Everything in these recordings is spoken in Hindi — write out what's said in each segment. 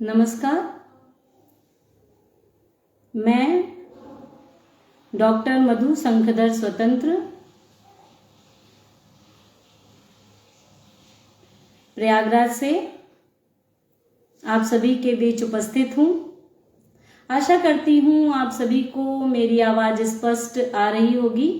नमस्कार। मैं डॉक्टर मधु शंखधर स्वतंत्र प्रयागराज से आप सभी के बीच उपस्थित हूँ। आशा करती हूँ आप सभी को मेरी आवाज स्पष्ट आ रही होगी।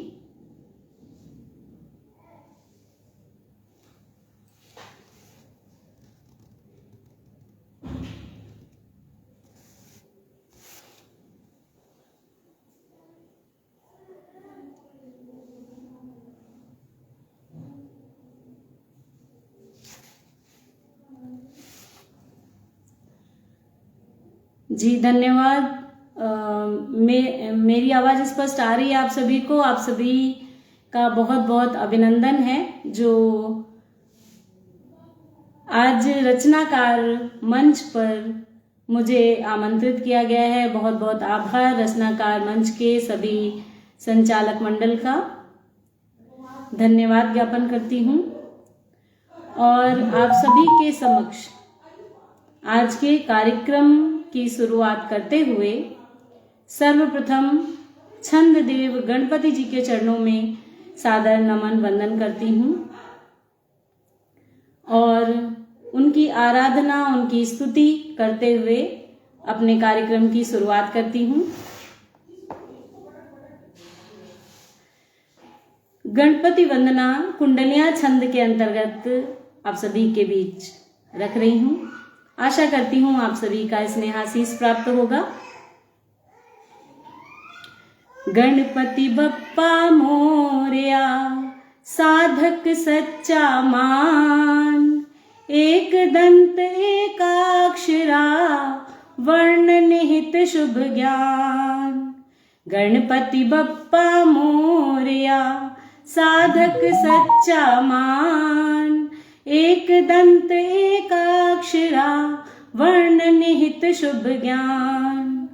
जी धन्यवाद। मेरी आवाज स्पष्ट आ रही है आप सभी को। आप सभी का बहुत बहुत अभिनंदन है जो आज रचनाकार मंच पर मुझे आमंत्रित किया गया है। बहुत बहुत आभार रचनाकार मंच के सभी संचालक मंडल का धन्यवाद ज्ञापन करती हूँ। और आप सभी के समक्ष आज के कार्यक्रम की शुरुआत करते हुए सर्वप्रथम छंद देव गणपति जी के चरणों में सादर नमन वंदन करती हूँ और उनकी आराधना उनकी स्तुति करते हुए अपने कार्यक्रम की शुरुआत करती हूँ। गणपति वंदना कुंडलियां छंद के अंतर्गत आप सभी के बीच रख रही हूँ। आशा करती हूँ आप सभी का स्नेहाशीष प्राप्त होगा। गणपति बप्पा मोरया साधक सच्चा मान, एक दंत एकाक्षरा वर्ण निहित शुभ ज्ञान। गणपति बप्पा मोरया साधक सच्चा मान, एक दंत एकाक्षरा वर्ण निहित शुभ ज्ञान।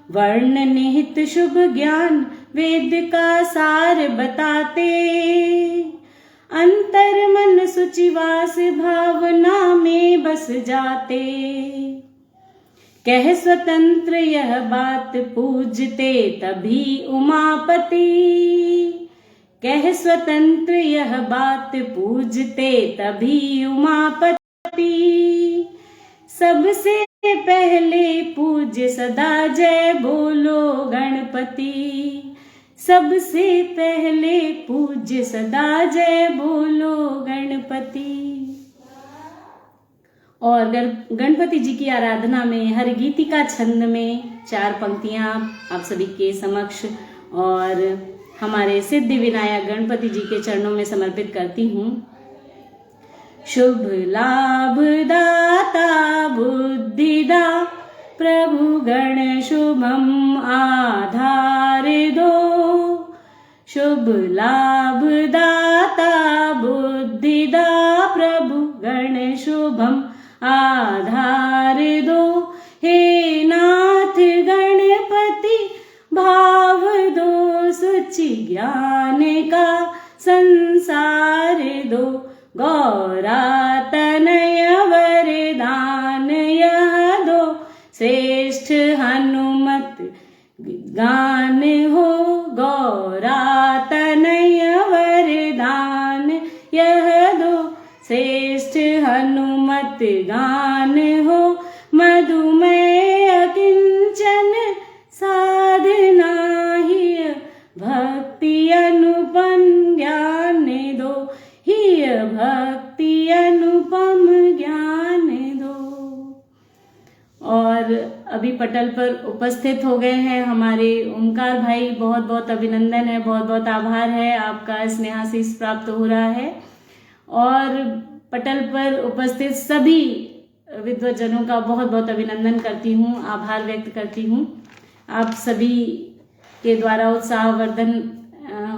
वर्ण निहित शुभ ज्ञान वेद का सार बताते, अंतर मन सुचिवास भावना में बस जाते। कह स्वतंत्र यह बात पूजते तभी उमापति, कह स्वतंत्र यह बात पूजते तभी उमापति। सबसे पहले पूज्य सदा जय बोलो गणपति, सबसे पहले पूज्य सदा जय बोलो गणपति। और गणपति जी की आराधना में हर गीतिका छंद में 4 पंक्तियां आप सभी के समक्ष और हमारे सिद्धि विनायक गणपति जी के चरणों में समर्पित करती हूँ। शुभ लाभ दाता बुद्धिदा प्रभु गण शुभम आधार दो। शुभ लाभ दाता बुद्धिदा प्रभु गण शुभम आधार दो। हे नाथ गणपति भाव दो, सुचि ज्ञान का संसार दो। गौरा तनय वरदान यह दो, श्रेष्ठ हनुमत गान हो। गौरा तनय वरदान यह दो, श्रेष्ठ हनुमत गान हो। मधुमेह अकिंचन साधना ही भक्ति अनुपम ज्ञान दो, ही भक्ति अनुपम ज्ञान दो। और अभी पटल पर उपस्थित हो गए हैं हमारे ओमकार भाई। बहुत बहुत अभिनंदन है, बहुत बहुत आभार है, आपका स्नेहाशीष प्राप्त हो रहा है। और पटल पर उपस्थित सभी विद्वजनों का बहुत बहुत अभिनंदन करती हूँ, आभार व्यक्त करती हूँ। आप सभी के द्वारा उत्साहवर्धन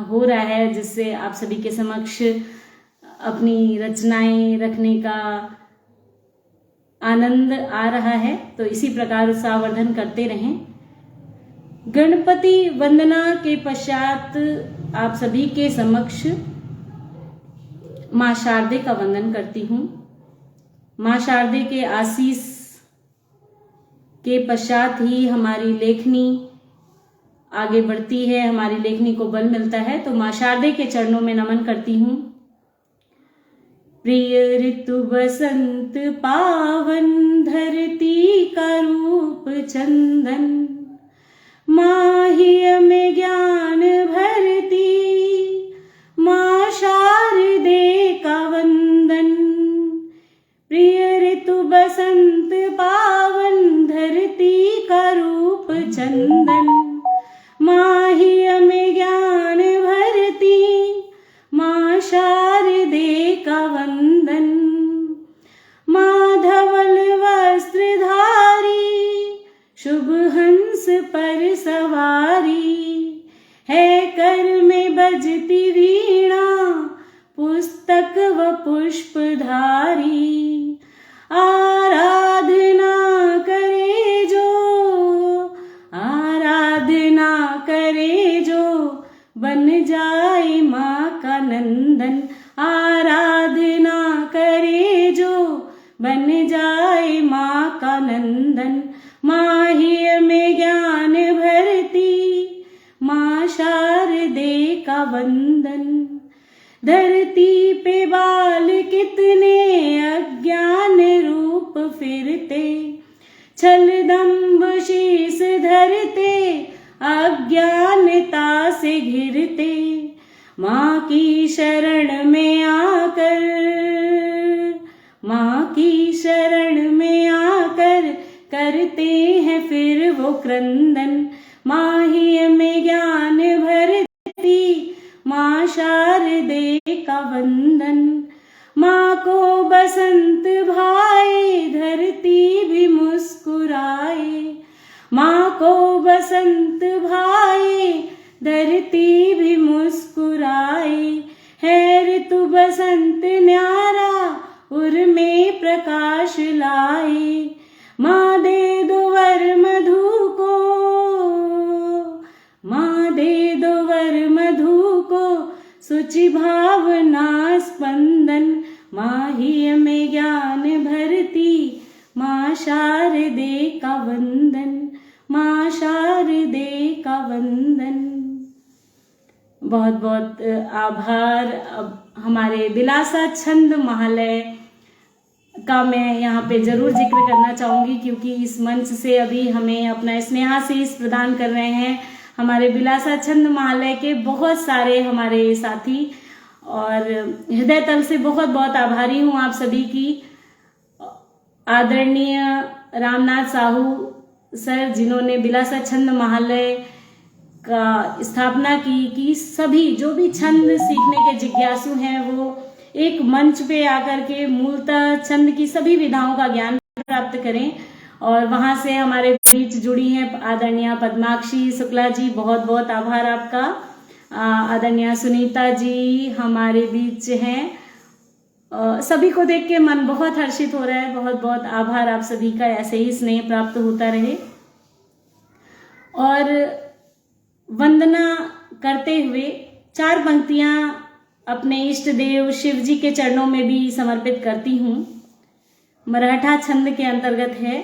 हो रहा है, जिससे आप सभी के समक्ष अपनी रचनाएं रखने का आनंद आ रहा है। तो इसी प्रकार उत्साहवर्धन करते रहें। गणपति वंदना के पश्चात आप सभी के समक्ष मां शारदे का वंदन करती हूँ। मां शारदे के आशीष के पश्चात ही हमारी लेखनी आगे बढ़ती है, हमारी लेखनी को बल मिलता है। तो माँ शारदे के चरणों में नमन करती हूँ। प्रिय ऋतु बसंत पावन, धरती का रूप चंदन, माहिय में ज्ञान भरती, माँ शारदे का वंदन। प्रिय ऋतु बसंत पावन, धरती का रूप चंदन, माहिय में ज्ञान भरती, माँ शारदे का वंदन। माधवल वस्त्रधारी, शुभ हंस पर सवारी, है कर में बजती वीणा, पुस्तक व पुष्पधारी। आराधना करे जो, आराधना करे जो, बन जाए माँ का नंदन। आराधना करे जो, बन जाए माँ का नंदन। माहिय में ज्ञान भरती, माँ शारदे का वंदन। धरती पे बाल कितने अज्ञान रूप फिरते, छल दंभ शीस धरते, अज्ञानता से घिरते। माँ की शरण में आकर, माँ की शरण में आकर, करते हैं फिर वो क्रंदन। माहिय में ज्ञान भरती, माँ शारदे का वंदन। माँ को बसंत भाए, धरती भी मुस्कुराए। माँ को बसंत भाए, धरती भी मुस्कुराए। है ऋतु बसंत न्यारा, उर में प्रकाश लाए। माँ दे दो वर मधु को, माँ दे दो वर मधु को, सुचि भावना स्पंदन। माहिय में ज्ञान भरती, माँ शारदे का वंदन, माँ शारदे का वंदन। बहुत बहुत आभार। अब हमारे बिलासा छंद महालय का मैं यहाँ पे जरूर जिक्र करना चाहूँगी, क्योंकि इस मंच से अभी हमें अपना स्नेहाशीष प्रदान कर रहे हैं हमारे बिलासा छंद महालय के बहुत सारे हमारे साथी, और हृदय तल से बहुत बहुत आभारी हूँ आप सभी की। आदरणीय रामनाथ साहू सर, जिन्होंने बिलासा छंद महालय का स्थापना की, कि सभी जो भी छंद सीखने के जिज्ञासु हैं वो एक मंच पे आकर के मूलतः छंद की सभी विधाओं का ज्ञान प्राप्त करें। और वहां से हमारे बीच जुड़ी हैं आदरणीय पद्माक्षी शुक्ला जी, बहुत बहुत आभार आपका। आदरणीय सुनीता जी हमारे बीच हैं। सभी को देख के मन बहुत हर्षित हो रहा है। बहुत बहुत आभार आप सभी का, ऐसे ही स्नेह प्राप्त होता रहे। और वंदना करते हुए 4 पंक्तियां अपने इष्ट देव शिव जी के चरणों में भी समर्पित करती हूँ। मराठा छंद के अंतर्गत है।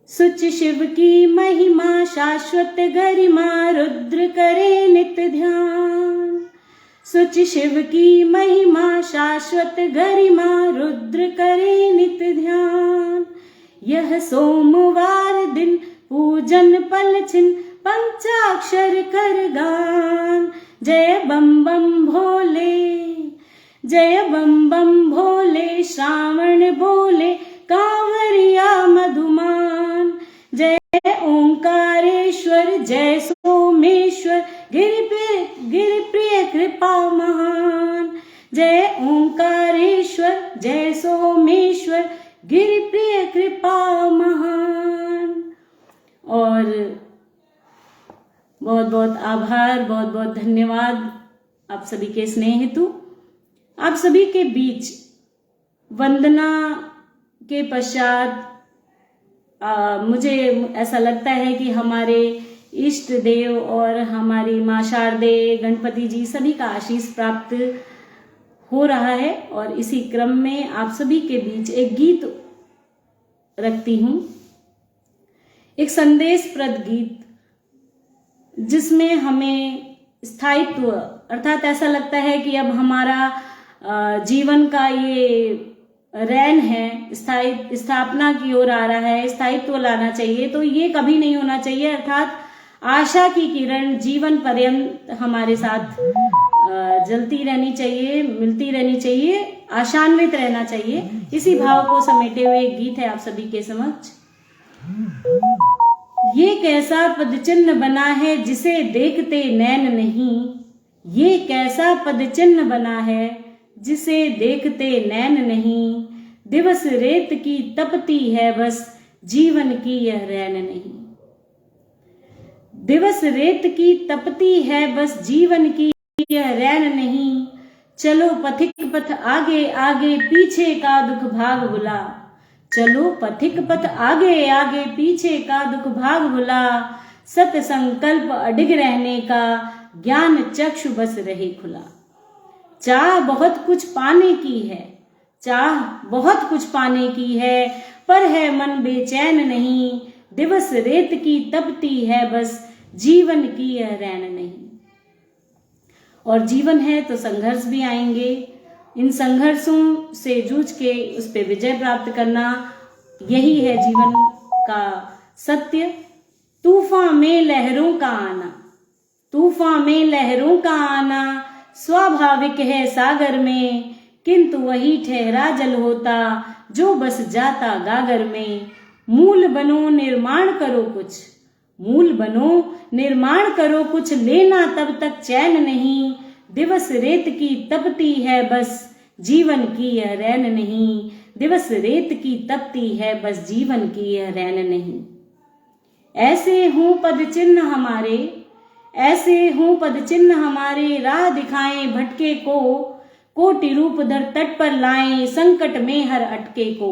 सुच शिव की महिमा शाश्वत गरिमा, रुद्र करे नित्य ध्यान। सुच शिव की महिमा शाश्वत गरिमा, रुद्र करे नित्य ध्यान। यह सोमवार दिन पूजन पल छिन, पंचाक्षर कर गान। जय बम बम भोले, जय बम बम भोले, श्रावण बोले कांवरिया मधुमान। जय ओंकारेश्वर, जय सोमेश्वर, गिरि प्रिय कृपा महान। जय ओंकारेश्वर, जय सोमेश्वर, गिरि प्रिय कृपा महान। और बहुत बहुत आभार, बहुत बहुत धन्यवाद आप सभी के स्नेह हेतु। आप सभी के बीच वंदना के पश्चात मुझे ऐसा लगता है कि हमारे इष्ट देव और हमारी माँ शारदे, गणपति जी सभी का आशीष प्राप्त हो रहा है। और इसी क्रम में आप सभी के बीच एक गीत रखती हूँ एक संदेशप्रद गीत, जिसमें हमें स्थायित्व अर्थात ऐसा लगता है कि अब हमारा जीवन का ये रैन है, स्थापना की ओर आ रहा है, स्थायित्व लाना चाहिए। तो ये कभी नहीं होना चाहिए, अर्थात आशा की किरण जीवन पर्यंत हमारे साथ जलती रहनी चाहिए, मिलती रहनी चाहिए, आशान्वित रहना चाहिए। इसी भाव को समेटे हुए एक गीत है आप सभी के समक्ष। ये कैसा पदचिन्ह बना है जिसे देखते नैन नहीं, ये कैसा पदचिन्ह बना है जिसे देखते नैन नहीं, दिवस रेत की तपती है बस जीवन की यह रैन नहीं। दिवस रेत की तपती है बस जीवन की यह रैन नहीं, चलो पथिक पथ आगे आगे पीछे का दुख भाग भुला, चलो पथिक पथ आगे आगे पीछे का दुख भाग भुला, सत संकल्प अडिग रहने का ज्ञान चक्षु बस रहे खुला। चाह बहुत कुछ पाने की है, चाह बहुत कुछ पाने की है, पर है मन बेचैन नहीं, दिवस रेत की तपती है बस जीवन की यह रैन नहीं। और जीवन है तो संघर्ष भी आएंगे, इन संघर्षों से जूझ के उस पे विजय प्राप्त करना, यही है जीवन का सत्य। तूफान में लहरों का आना, तूफान में लहरों का आना स्वाभाविक है सागर में, किंतु वही ठहरा जल होता जो बस जाता गागर में। मूल बनो निर्माण करो कुछ, मूल बनो निर्माण करो कुछ, लेना तब तक चैन नहीं, दिवस रेत की तपती है बस जीवन की यह रैन नहीं, दिवस रेत की तपती है बस जीवन की यह रैन नहीं। ऐसे हों पद चिन्ह हमारे, ऐसे हों पद चिन्ह हमारे, राह दिखाएं भटके को, कोटि रूप धर तट पर लाएं संकट में हर अटके को।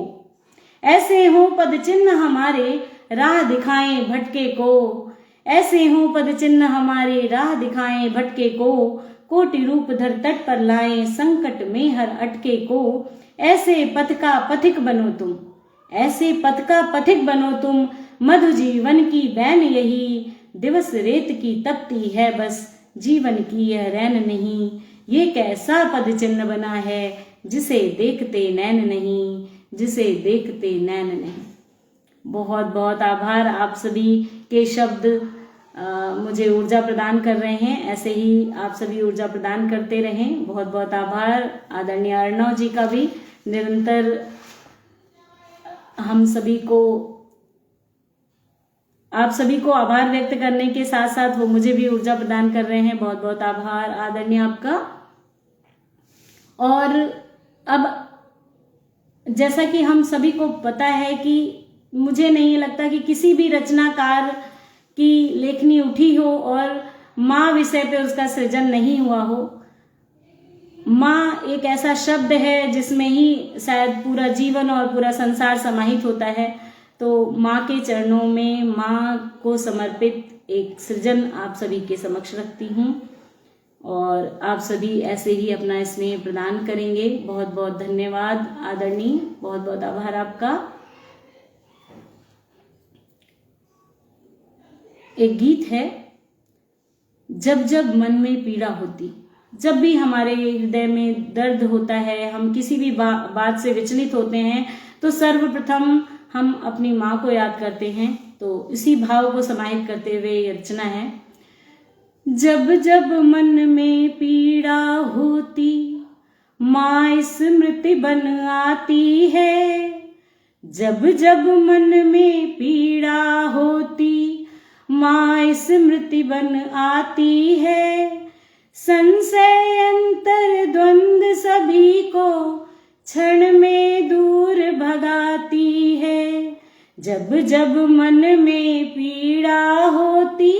ऐसे हों पद चिन्ह हमारे, राह दिखाएं भटके को, ऐसे हों पद चिन्ह हमारे, राह दिखाएं भटके को, कोटि रूप धर तट पर लाएं संकट में हर अटके को। ऐसे पथ का पथिक बनो तुम, ऐसे पथ का पथिक बनो तुम, मधु जीवन की बैन यही, दिवस रेत की तपती है बस जीवन की यह रैन नहीं। ये कैसा पद चिन्ह बना है जिसे देखते नैन नहीं, जिसे देखते नैन नहीं। बहुत बहुत आभार, आप सभी के शब्द मुझे ऊर्जा प्रदान कर रहे हैं, ऐसे ही आप सभी ऊर्जा प्रदान करते रहें। बहुत बहुत आभार आदरणीय अर्णव जी का भी, निरंतर हम सभी को, आप सभी को आभार व्यक्त करने के साथ साथ वो मुझे भी ऊर्जा प्रदान कर रहे हैं। बहुत बहुत आभार आदरणीय आपका। और अब जैसा कि हम सभी को पता है कि मुझे नहीं लगता कि किसी भी रचनाकार की लेखनी उठी हो और माँ विषय पे उसका सृजन नहीं हुआ हो। माँ एक ऐसा शब्द है जिसमें ही शायद पूरा जीवन और पूरा संसार समाहित होता है। तो माँ के चरणों में माँ को समर्पित एक सृजन आप सभी के समक्ष रखती हूँ और आप सभी ऐसे ही अपना स्नेह प्रदान करेंगे। बहुत बहुत धन्यवाद आदरणीय, बहुत बहुत आभार आपका। एक गीत है, जब जब मन में पीड़ा होती, जब भी हमारे हृदय में दर्द होता है, हम किसी भी बात से विचलित होते हैं, तो सर्वप्रथम हम अपनी माँ को याद करते हैं। तो इसी भाव को समाहित करते हुए ये रचना है। जब जब मन में पीड़ा होती, माँ स्मृति बन आती है। जब जब मन में पीड़ा होती, माँ स्मृति बन आती है। संशय अंतर द्वंद्व सभी को क्षण में दूर भगाती है। जब जब मन में पीड़ा होती,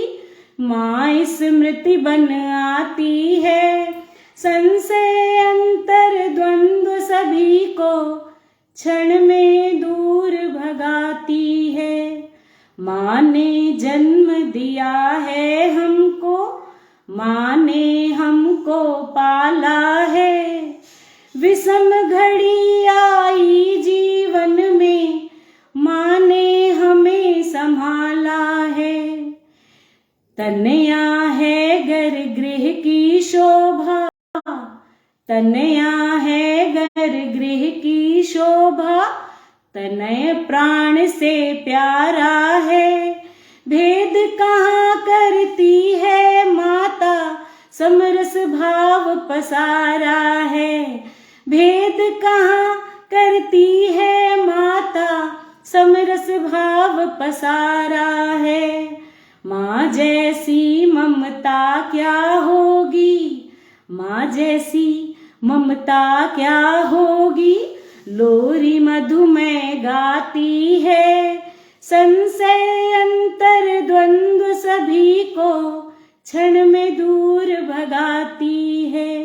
माँ स्मृति बन आती है। संशय अंतर द्वंद्व सभी को क्षण में दूर भगाती है। माँ ने जन्म दिया है हमको, माँ ने हमको पाला है। विषम घड़ी आई जीवन में, माँ संभाला है। तनया है घर गृह की शोभा, तनया है घर गृह की शोभा, तनय प्राण से प्यारा है। भेद कहाँ करती है माता, समरस भाव पसारा है। भेद कहाँ करती है माता, समरस भाव पसारा है। माँ जैसी ममता क्या होगी, माँ जैसी ममता क्या होगी। लोरी मधुमय गाती है, संशय अंतर द्वंद्व सभी को क्षण में दूर भगाती है।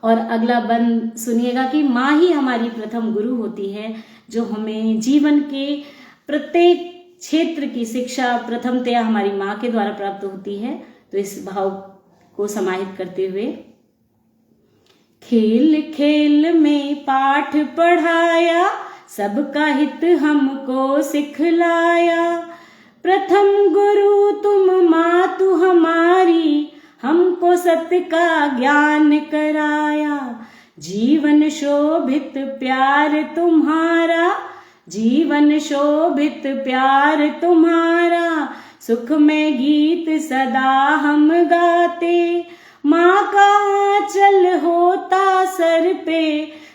और अगला बंद सुनिएगा कि माँ ही हमारी प्रथम गुरु होती है, जो हमें जीवन के प्रत्येक क्षेत्र की शिक्षा प्रथमतया हमारी माँ के द्वारा प्राप्त होती है। तो इस भाव को समाहित करते हुए, खेल खेल में पाठ पढ़ाया, सबका हित हमको सिखलाया। प्रथम गुरु तुम मातु हमारी, हमको सत्य का ज्ञान कराया। जीवन शोभित प्यार तुम्हारा, जीवन शोभित प्यार तुम्हारा। सुख में गीत सदा हम गाते, माँ का आंचल होता सर पे,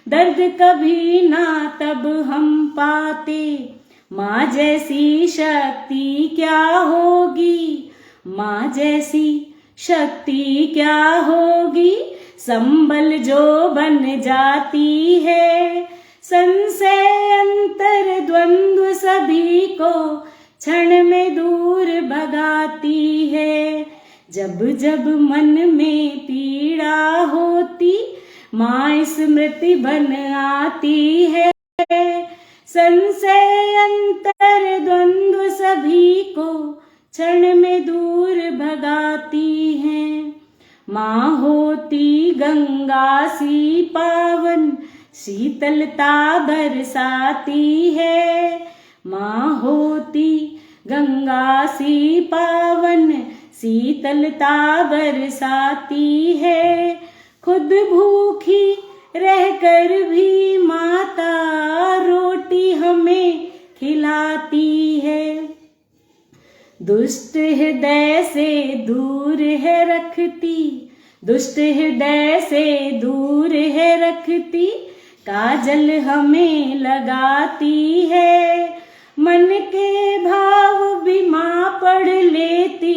दर्द कभी ना तब हम पाते। माँ जैसी शक्ति क्या होगी, माँ जैसी शक्ति क्या होगी। संबल जो बन जाती है, संशय अंतर द्वंद्व सभी को क्षण में दूर भगाती है। जब जब मन में पीड़ा होती, माँ स्मृति बन आती है। संशय अंतर द्वंद्व सभी को क्षण में दूर भगाती है। माँ होती गंगा सी पावन, शीतलता बरसाती है। माँ होती गंगा सी पावन, शीतलता बरसाती है। खुद भूखी रहकर भी माता रोटी हमें खिलाती है। दुष्ट हृदय से दूर है रखती, दुष्ट हृदय से दूर है रखती। काजल हमें लगाती है, मन के भाव भी माँ पढ़ लेती,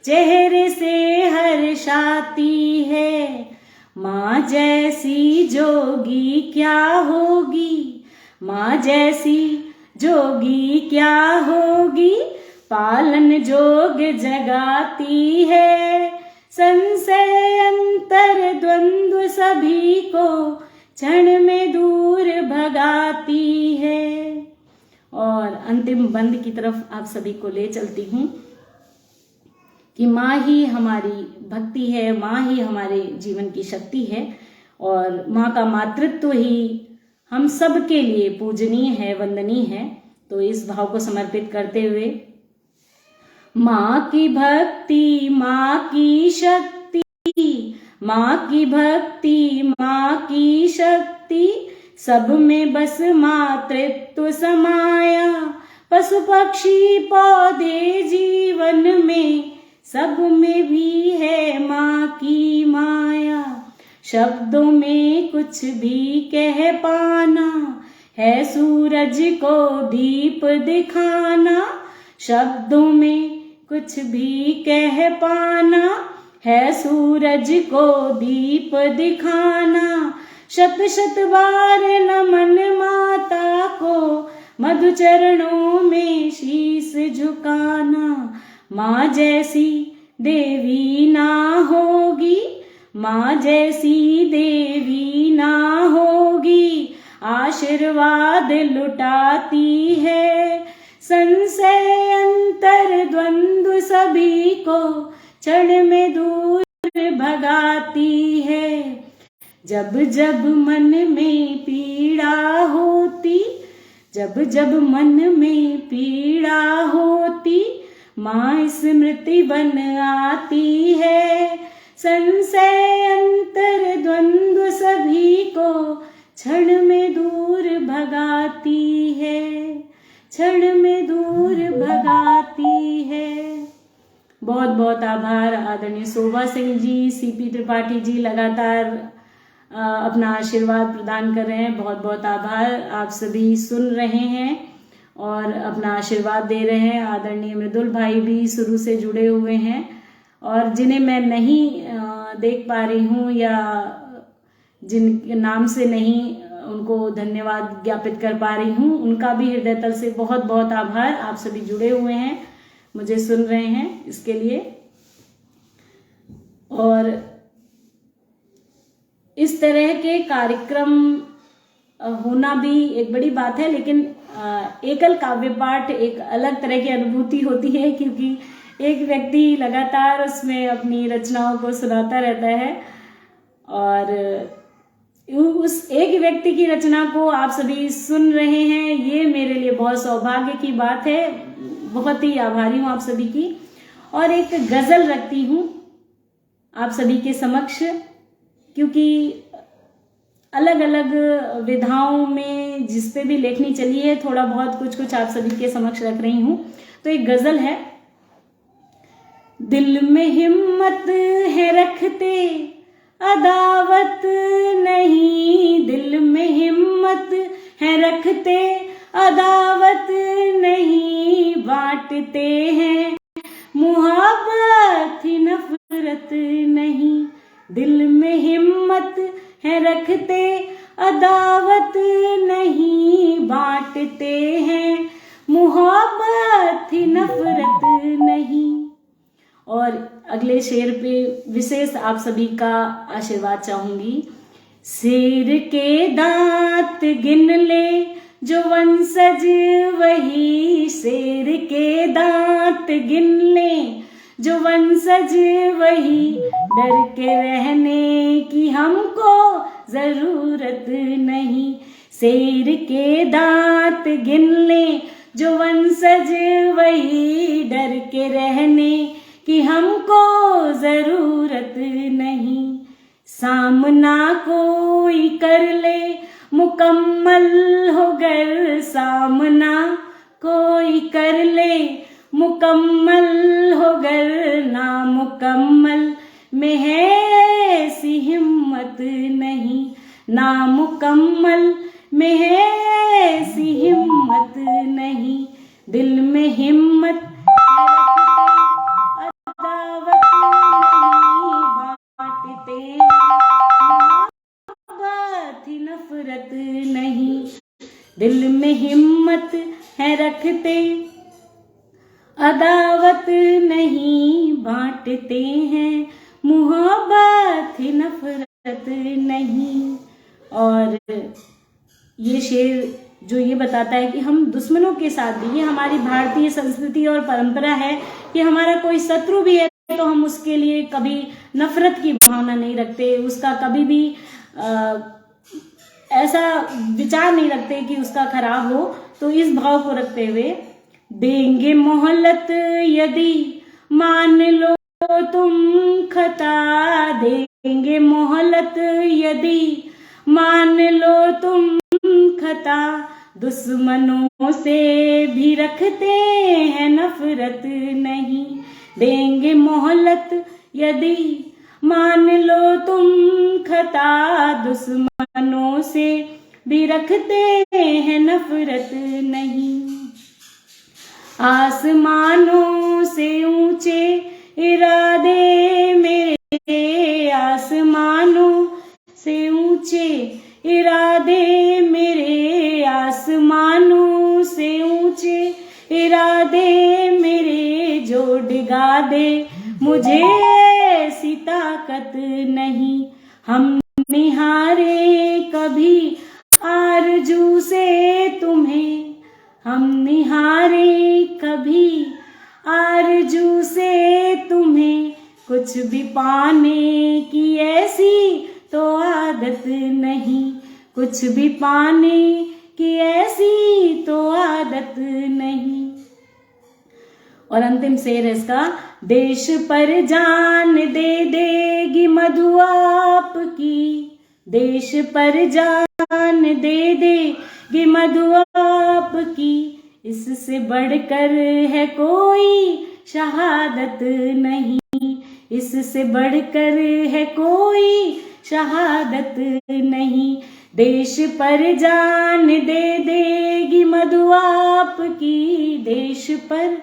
चेहरे से हर्षाती है। माँ जैसी जोगी क्या होगी, माँ जैसी जोगी क्या होगी। पालन जोग जगाती है, संशय अंतर द्वंद्व सभी को क्षण में दूर भगाती है। और अंतिम बंद की तरफ आप सभी को ले चलती हूँ कि माँ ही हमारी भक्ति है, माँ ही हमारे जीवन की शक्ति है, और माँ का मातृत्व ही हम सब के लिए पूजनीय है, वंदनीय है। तो इस भाव को समर्पित करते हुए, माँ की भक्ति माँ की शक्ति, माँ की भक्ति माँ की शक्ति, सब में बस मातृत्व समाया। पशु पक्षी पौधे जीवन में, सब में भी है माँ की माया। शब्दों में कुछ भी कह पाना है सूरज को दीप दिखाना। शब्दों में कुछ भी कह पाना है सूरज को दीप दिखाना। शत शत बार नमन माता को, मधु चरणों में शीस झुकाना। माँ जैसी देवी ना होगी, माँ जैसी देवी ना होगी। आशीर्वाद लुटाती है, संशय अंतर द्वंद्व सभी को क्षण में दूर भगाती है। जब जब मन में पीड़ा होती, जब जब मन में पीड़ा होती माँ स्मृति बन आती है। संशय अंतर द्वंद्व सभी को क्षण में दूर भगाती है, क्षण में दूर भगाती है। बहुत बहुत आभार आदरणीय शोभा सिंह जी, सीपी त्रिपाठी जी लगातार अपना आशीर्वाद प्रदान कर रहे हैं। बहुत बहुत आभार। आप सभी सुन रहे हैं और अपना आशीर्वाद दे रहे हैं। आदरणीय मृदुल भाई भी शुरू से जुड़े हुए हैं और जिन्हें मैं नहीं देख पा रही हूँ या जिनके नाम से नहीं उनको धन्यवाद ज्ञापित कर पा रही हूँ, उनका भी हृदय तल से बहुत बहुत आभार। आप सभी जुड़े हुए हैं, मुझे सुन रहे हैं, इसके लिए। और इस तरह के कार्यक्रम होना भी एक बड़ी बात है, लेकिन एकल काव्य पाठ एक अलग तरह की अनुभूति होती है, क्योंकि एक व्यक्ति लगातार उसमें अपनी रचनाओं को सुनाता रहता है और उस एक व्यक्ति की रचना को आप सभी सुन रहे हैं, ये मेरे लिए बहुत सौभाग्य की बात है। बहुत ही आभारी हूँ आप सभी की। और एक गजल रखती हूँ आप सभी के समक्ष, क्योंकि अलग अलग विधाओं में जिस पे भी लेखनी चली है, थोड़ा बहुत कुछ कुछ आप सभी के समक्ष रख रही हूँ। तो एक गजल है। दिल में हिम्मत है रखते अदावत नहीं, दिल में हिम्मत है रखते अदावत नहीं, बांटते हैं मुहब्बत नफरत नहीं। दिल में हिम्मत है रखते अदावत नहीं, बांटते हैं मुहब्बत नफरत नहीं। और अगले शेर पे विशेष आप सभी का आशीर्वाद चाहूंगी। शेर के दांत गिन ले जो वंशज वही, शेर के दांत गिन ले जो वंशज वही, डर के रहने की हमको जरूरत नहीं। शेर के दांत गिन ले जो वंशज वही, डर के रहने कि हमको जरूरत नहीं। सामना कोई कर ले मुकम्मल हो गर, सामना कोई कर ले मुकम्मल हो गर, नामुकम्मल में है ऐसी हिम्मत नहीं, नामुकम्मल में है ऐसी हिम्मत नहीं। दिल में हिम्मत नफरत नहीं, दिल में हिम्मत है रखते अदावत नहीं, बांटते हैं मुहब्बत नफरत नहीं। और ये शेर जो ये बताता है कि हम दुश्मनों के साथ भी, ये हमारी भारतीय संस्कृति और परंपरा है कि हमारा कोई शत्रु भी है तो हम उसके लिए कभी नफरत की भावना नहीं रखते, उसका कभी भी ऐसा विचार नहीं रखते कि उसका खराब हो। तो इस भाव को रखते हुए, देंगे मोहलत यदि मान लो तुम खता, देंगे मोहलत यदि मान लो तुम खता, दुश्मनों से भी रखते हैं नफरत नहीं। देंगे मोहलत यदि मान लो तुम खता, दुश्मनों से भी रखते हैं नफरत नहीं। आसमानों से ऊंचे इरादे मेरे, आसमानों से ऊंचे इरादे मेरे, आसमानों से ऊंचे इरादे मेरे, जो डिगा दे मुझे ऐसी ताकत नहीं। हम निहारे कभी आरजू से तुम्हें, हम निहारे कभी आरजू से तुम्हें, कुछ भी पाने की ऐसी तो आदत नहीं, कुछ भी पाने कि ऐसी तो आदत नहीं। और अंतिम शेर है इसका, देश पर जान दे देगी मधु आपकी, देश पर जान दे देगी मधु आपकी, इससे बढ़कर है कोई शहादत नहीं, इससे बढ़कर है कोई शहादत नहीं। देश पर जान दे देगी मधु आपकी, देश पर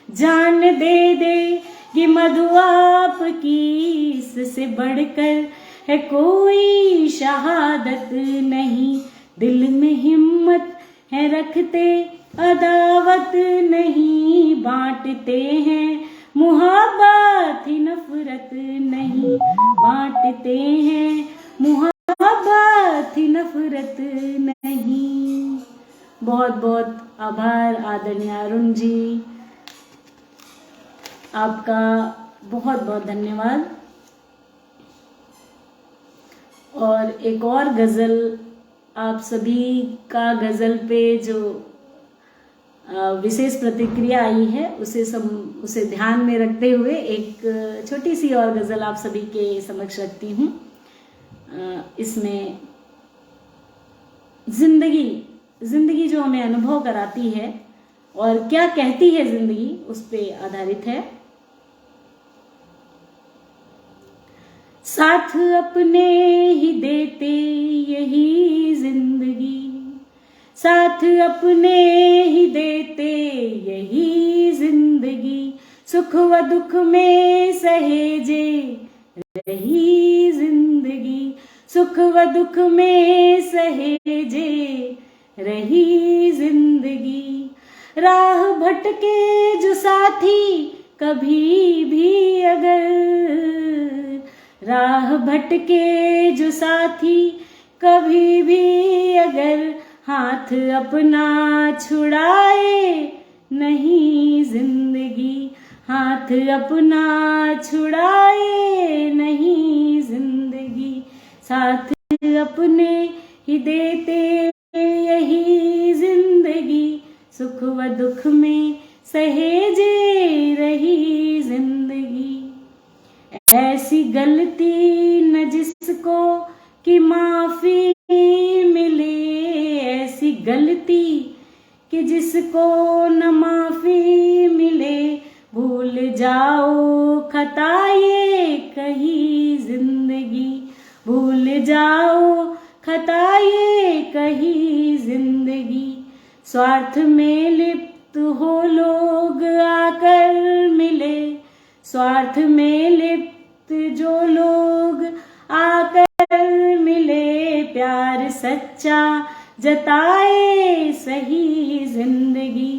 जान दे देगी मधु आपकी, इससे बढ़कर है कोई शहादत नहीं। दिल में हिम्मत है रखते अदावत नहीं, बांटते हैं मुहब्बत ही नफरत नहीं, बांटते हैं मुहब्बत ही नफरत नहीं। बहुत बहुत आभार आदरणीय अरुण जी, आपका बहुत बहुत धन्यवाद। और एक और गज़ल आप सभी का गज़ल पे जो विशेष प्रतिक्रिया आई है उसे ध्यान में रखते हुए एक छोटी सी और गज़ल आप सभी के समक्ष रखती हूँ। इसमें जिंदगी जो हमें अनुभव कराती है और क्या कहती है जिंदगी, उस पे आधारित है। साथ अपने ही देते यही जिंदगी, साथ अपने ही देते यही जिंदगी, सुख व दुख में सहेजे रही जिंदगी, सुख व दुख में सहेजे रही जिंदगी। राह भटके जो साथी कभी भी अगर, राह भटके जो साथी कभी भी अगर, हाथ अपना छुड़ाए नहीं जिंदगी, हाथ अपना छुड़ाए नहीं जिंदगी, साथ अपने ही देते यही जिंदगी, सुख व दुख में सहेजे रही जिंदगी। ऐसी गलती न जिसको कि माफी मिले, ऐसी गलती कि जिसको न माफी मिले, भूल जाओ खताए कही जिंदगी, भूल जाओ खताए कही जिंदगी। स्वार्थ में लिप्त हो लोग आकर मिले, स्वार्थ में लिप्त जो लोग आकर मिले, प्यार सच्चा जताए सही जिंदगी,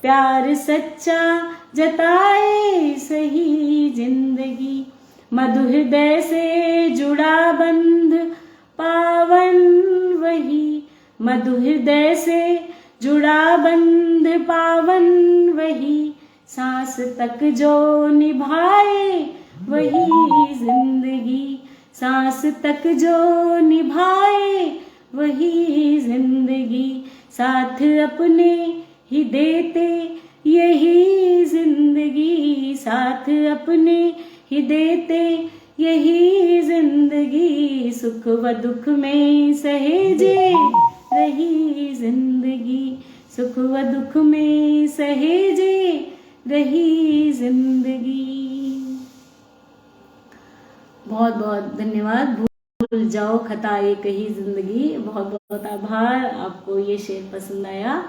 प्यार सच्चा जताए सही जिंदगी। मधु हृदय से जुड़ा बंध पावन वही, मधु हृदय से जुड़ा बंध पावन वही, सांस तक जो निभाए वही जिंदगी, सांस तक जो निभाए वही जिंदगी, साथ अपने ही देते यही जिंदगी, साथ अपने ही देते यही जिंदगी, सुख व दुख में सहेजे रही जिंदगी, सुख व दुख में सहेजे रही जिंदगी। बहुत बहुत धन्यवाद। भूल जाओ खता एक ही जिंदगी, बहुत बहुत आभार। आपको ये शेर पसंद आया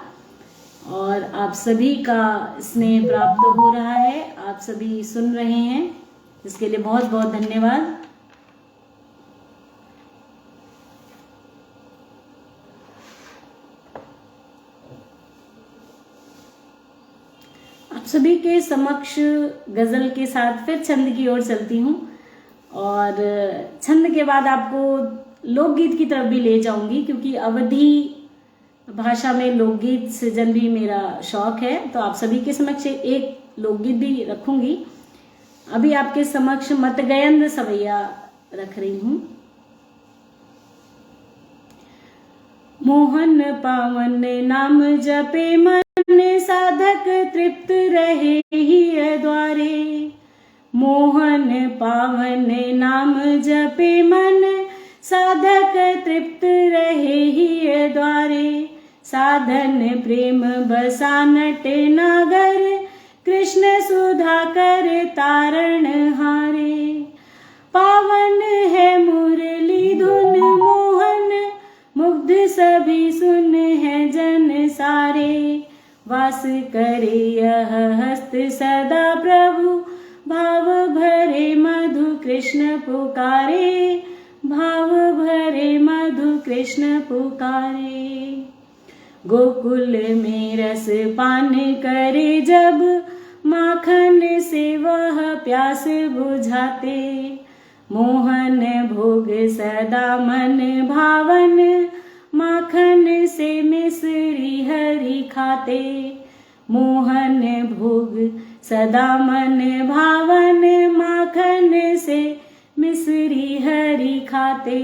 और आप सभी का स्नेह प्राप्त हो रहा है, आप सभी सुन रहे हैं, इसके लिए बहुत बहुत धन्यवाद। आप सभी के समक्ष गजल के साथ फिर छंद की ओर चलती हूँ और छंद के बाद आपको लोकगीत की तरफ भी ले जाऊंगी, क्योंकि अवधी भाषा में लोकगीत सृजन भी मेरा शौक है, तो आप सभी के समक्ष एक लोकगीत भी रखूंगी। अभी आपके समक्ष मतगयंद सवैया रख रही हूं। मोहन पावन नाम जपे मन, साधक तृप्त रहे ही द्वारे। मोहन पावन नाम जपे मन, साधक तृप्त रहे ही द्वारे। साधन प्रेम बसा नट नागर, कृष्ण सुधा कर तारण हारे। पावन है मुरली धुन मोहन, मुग्ध सभी सुन है जन सारे। वास करे यह हस्त सदा प्रभु, भाव भरे मधु कृष्ण पुकारे। भाव भरे मधु कृष्ण पुकारे। गोकुल में रस पान करे जब, माखन से वह प्यास बुझाते। मोहन भोग सदा मन भावन, माखन से मिश्री हरि खाते। मोहन भोग सदा मन भावन, माखन से मिश्री हरि खाते।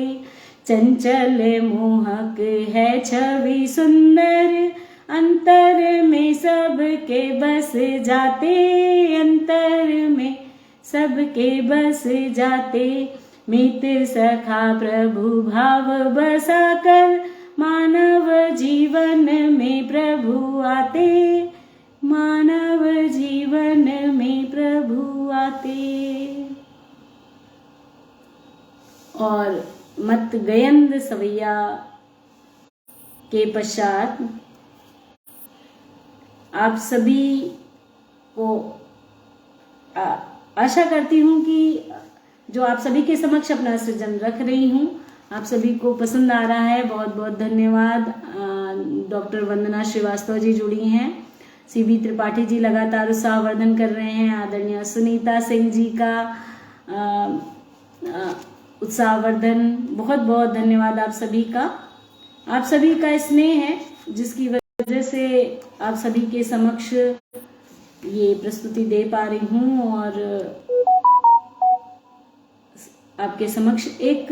चंचल मोहक है छवि सुंदर, अंतर में सबके बस जाते। अंतर में सबके बस जाते। मित सखा प्रभु भाव बसा कर, मानव जीवन में प्रभु आते। मानव जीवन में प्रभु आते। और मत गयंद सवैया के पश्चात आप सभी को आशा करती हूँ कि जो आप सभी के समक्ष अपना सृजन रख रही हूँ, आप सभी को पसंद आ रहा है। बहुत बहुत धन्यवाद। डॉक्टर वंदना श्रीवास्तव जी जुड़ी हैं। सीबी त्रिपाठी जी लगातार उत्साहवर्धन कर रहे हैं। आदरणीय सुनीता सिंह जी का उत्साहवर्धन, बहुत बहुत धन्यवाद आप सभी का। आप सभी का स्नेह है जिसकी वजह से आप सभी के समक्ष ये प्रस्तुति दे पा रही हूँ और आपके समक्ष एक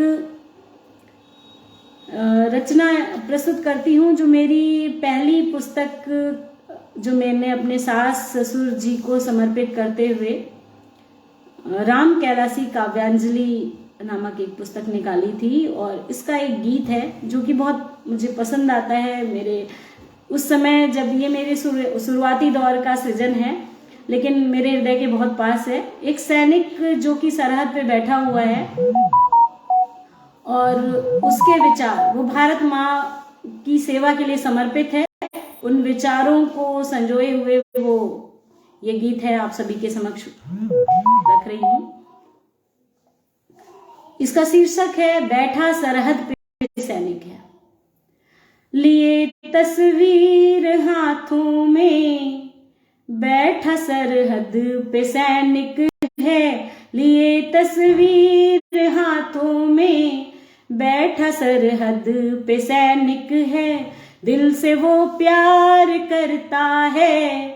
रचना प्रस्तुत करती हूँ जो मेरी पहली पुस्तक, जो मैंने अपने सास ससुर जी को समर्पित करते हुए राम कैलासी काव्यांजलि नामक एक पुस्तक निकाली थी। और इसका एक गीत है जो कि बहुत मुझे पसंद आता है। मेरे उस समय जब ये मेरे शुरुआती दौर का सृजन है, लेकिन मेरे हृदय के बहुत पास है। एक सैनिक जो कि सरहद पे बैठा हुआ है और उसके विचार, वो भारत माँ की सेवा के लिए समर्पित है। उन विचारों को संजोए हुए वो ये गीत है, आप सभी के समक्ष रख रही हूँ। इसका शीर्षक है बैठा सरहद पे सैनिक है। लिए तस्वीर हाथों में, बैठा सरहद पे सैनिक है। लिए तस्वीर हाथों में, बैठा सरहद पे सैनिक है। दिल से वो प्यार करता है,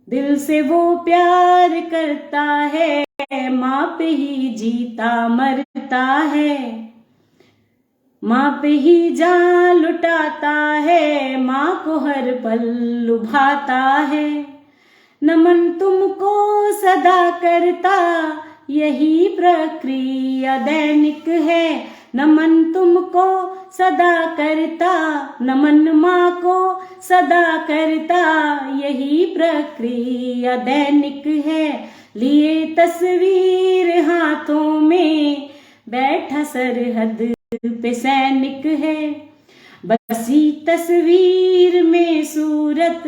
दिल से वो प्यार करता है। माँ पे ही जीता मरता है, माँ पे ही जान लुटाता है। माँ को हर पल लुभाता है। नमन तुमको सदा करता, यही प्रक्रिया दैनिक है। नमन तुमको सदा करता, नमन माँ को सदा करता, यही प्रक्रिया दैनिक है। लिए तस्वीर हाथों में, बैठा सरहद पे सैनिक है। बसी तस्वीर में सूरत,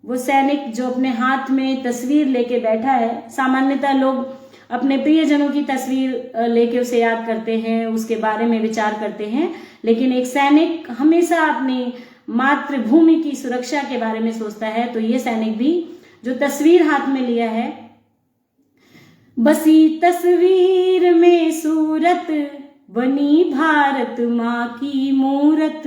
वो सैनिक जो अपने हाथ में तस्वीर लेके बैठा है। सामान्यतः लोग अपने प्रियजनों की तस्वीर लेके उसे याद करते हैं, उसके बारे में विचार करते हैं, लेकिन एक सैनिक हमेशा अपनी मातृभूमि की सुरक्षा के बारे में सोचता है। तो ये सैनिक भी जो तस्वीर हाथ में लिया है, बसी तस्वीर में सूरत, बनी भारत माँ की मूरत।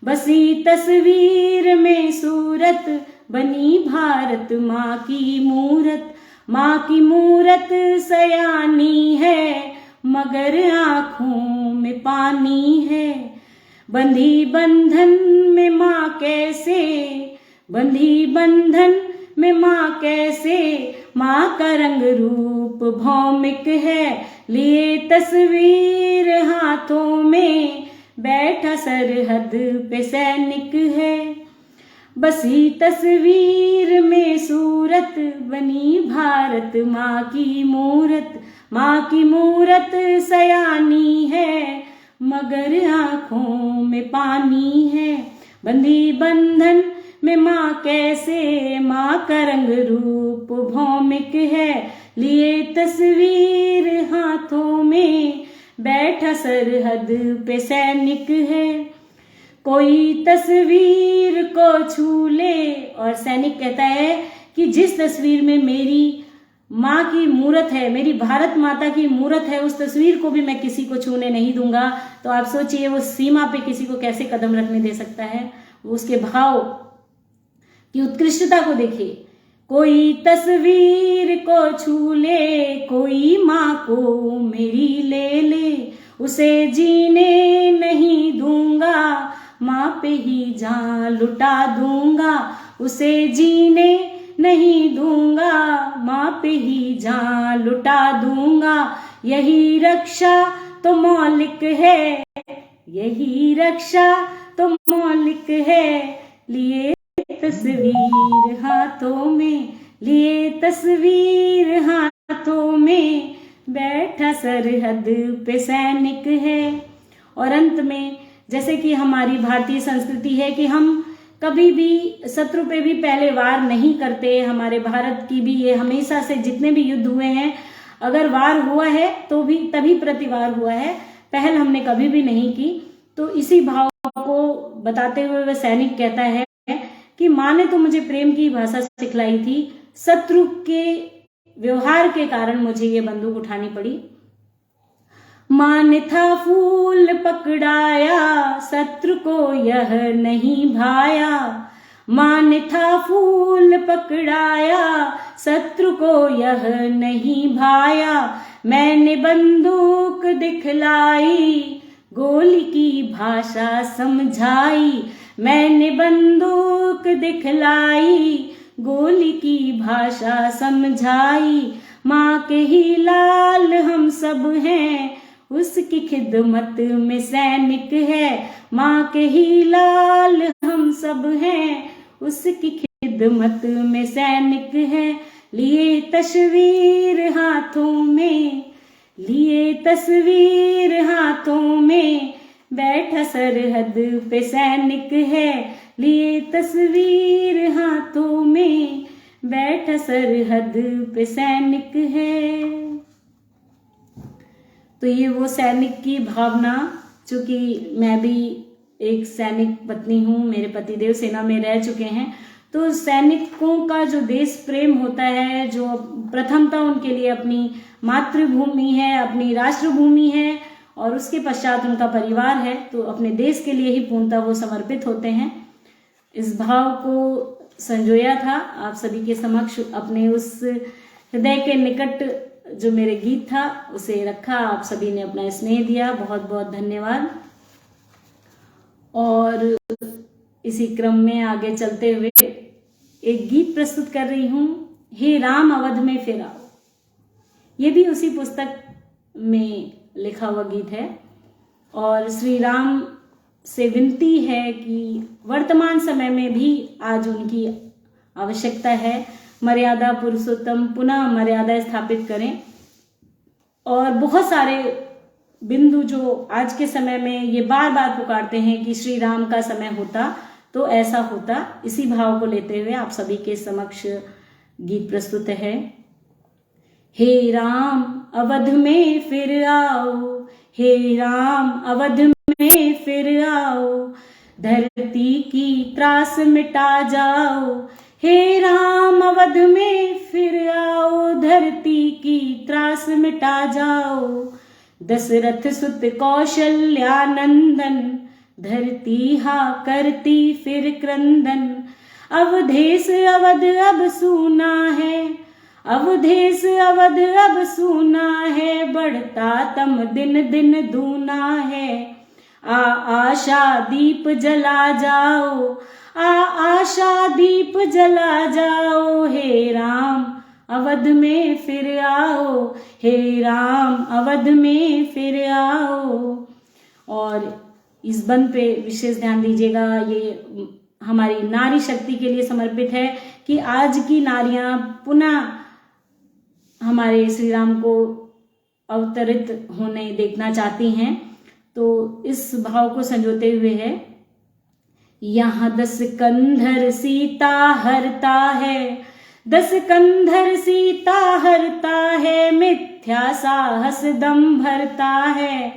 बसी तस्वीर में सूरत, बनी भारत माँ की मूरत। माँ की मूरत सयानी है, मगर आंखों में पानी है। बंधी बंधन में माँ कैसे, बंधी बंधन में माँ कैसे, माँ का रंग रूप भौमिक है, लिए तस्वीर हाथों में, बैठा सरहद पे सैनिक है। बसी तस्वीर में सूरत, बनी भारत माँ की मूरत, माँ की मूरत सयानी है, मगर आँखों में पानी है। बंधी बंधन में माँ कैसे, माँ का रंग रूप भौमिक है, लिए तस्वीर हाथों में, बैठा सरहद पे सैनिक है। कोई तस्वीर को छू ले, और सैनिक कहता है कि जिस तस्वीर में मेरी माँ की मूरत है, मेरी भारत माता की मूरत है, उस तस्वीर को भी मैं किसी को छूने नहीं दूंगा। तो आप सोचिए वो सीमा पे किसी को कैसे कदम रखने दे सकता है। उसके भाव की उत्कृष्टता को देखिए। कोई तस्वीर को छू ले, कोई माँ को मेरी ले ले, उसे जीने नहीं दूंगा, माँ पे ही जान लुटा दूंगा, उसे जीने नहीं दूंगा, माँ पे ही जान लुटा दूंगा। यही रक्षा तो मौलिक है, यही रक्षा तो मौलिक है, लिए तस्वीर हाथों में, लिए तस्वीर हाथों में, बैठा सरहद पे सैनिक है। और अंत में, जैसे कि हमारी भारतीय संस्कृति है कि हम कभी भी शत्रु पे भी पहले वार नहीं करते। हमारे भारत की भी ये हमेशा से जितने भी युद्ध हुए हैं, अगर वार हुआ है तो भी तभी प्रतिवार हुआ है, पहल हमने कभी भी नहीं की। तो इसी भाव को बताते हुए वह सैनिक कहता है कि माँ ने तो मुझे प्रेम की भाषा सिखलाई थी, शत्रु के व्यवहार के कारण मुझे ये बंदूक उठानी पड़ी। माँ ने था फूल पकड़ाया, शत्रु को यह नहीं भाया, माँ ने था फूल पकड़ाया, शत्रु को यह नहीं भाया। मैंने बंदूक दिखलाई, गोली की भाषा समझाई, मैंने बंदूक दिखलाई, गोली की भाषा समझाई। माँ के ही लाल हम सब हैं, उसकी खिदमत में सैनिक है, माँ के ही लाल हम सब हैं, उसकी खिदमत में सैनिक है। लिए तस्वीर हाथों में, लिए तस्वीर हाथों में, बैठा सरहद पे सैनिक है, लिए तस्वीर हाथों में, बैठा सरहद पे सैनिक है। तो ये वो सैनिक की भावना, चूंकि मैं भी एक सैनिक पत्नी हूँ, मेरे पतिदेव सेना में रह चुके हैं, तो सैनिकों का जो देश प्रेम होता है, जो प्रथमता उनके लिए अपनी मातृभूमि है, अपनी राष्ट्रभूमि है, और उसके पश्चात उनका परिवार है, तो अपने देश के लिए ही पूर्णतः वो समर्पित होते हैं। इस भाव को संजोया था आप सभी के समक्ष, अपने उस हृदय के निकट जो मेरे गीत था उसे रखा। आप सभी ने अपना स्नेह दिया, बहुत बहुत धन्यवाद। और इसी क्रम में आगे चलते हुए एक गीत प्रस्तुत कर रही हूं, हे राम अवध में फिर आओ। ये भी उसी पुस्तक में लिखा हुआ गीत है, और श्री राम से विनती है कि वर्तमान समय में भी आज उनकी आवश्यकता है, मर्यादा पुरुषोत्तम पुनः मर्यादा स्थापित करें। और बहुत सारे बिंदु जो आज के समय में ये बार बार पुकारते हैं कि श्री राम का समय होता तो ऐसा होता, इसी भाव को लेते हुए आप सभी के समक्ष गीत प्रस्तुत है। हे राम अवध में फिर आओ, हे राम अवध में फिर आओ, धरती की त्रास मिटा जाओ, हे राम अवध में फिर आओ, धरती की त्रास मिटा जाओ। दशरथ सुत कौशल्या नंदन, धरती हा करती फिर क्रंदन। अवधेश अवध अब सूना है, अवधेश अवध अब सूना है, बढ़ता तम दिन दिन दूना है। आशा दीप जला जाओ, आशा दीप जला जाओ, हे राम अवध में फिर आओ, हे राम अवध में फिर आओ। और इस बंद पे विशेष ध्यान दीजिएगा, ये हमारी नारी शक्ति के लिए समर्पित है कि आज की नारियां पुनः हमारे श्री राम को अवतरित होने देखना चाहती हैं। तो इस भाव को संजोते हुए है, यहाँ 10 कंधर सीता हरता है, 10 कंधर सीता हरता है, मिथ्या साहस दम भरता है,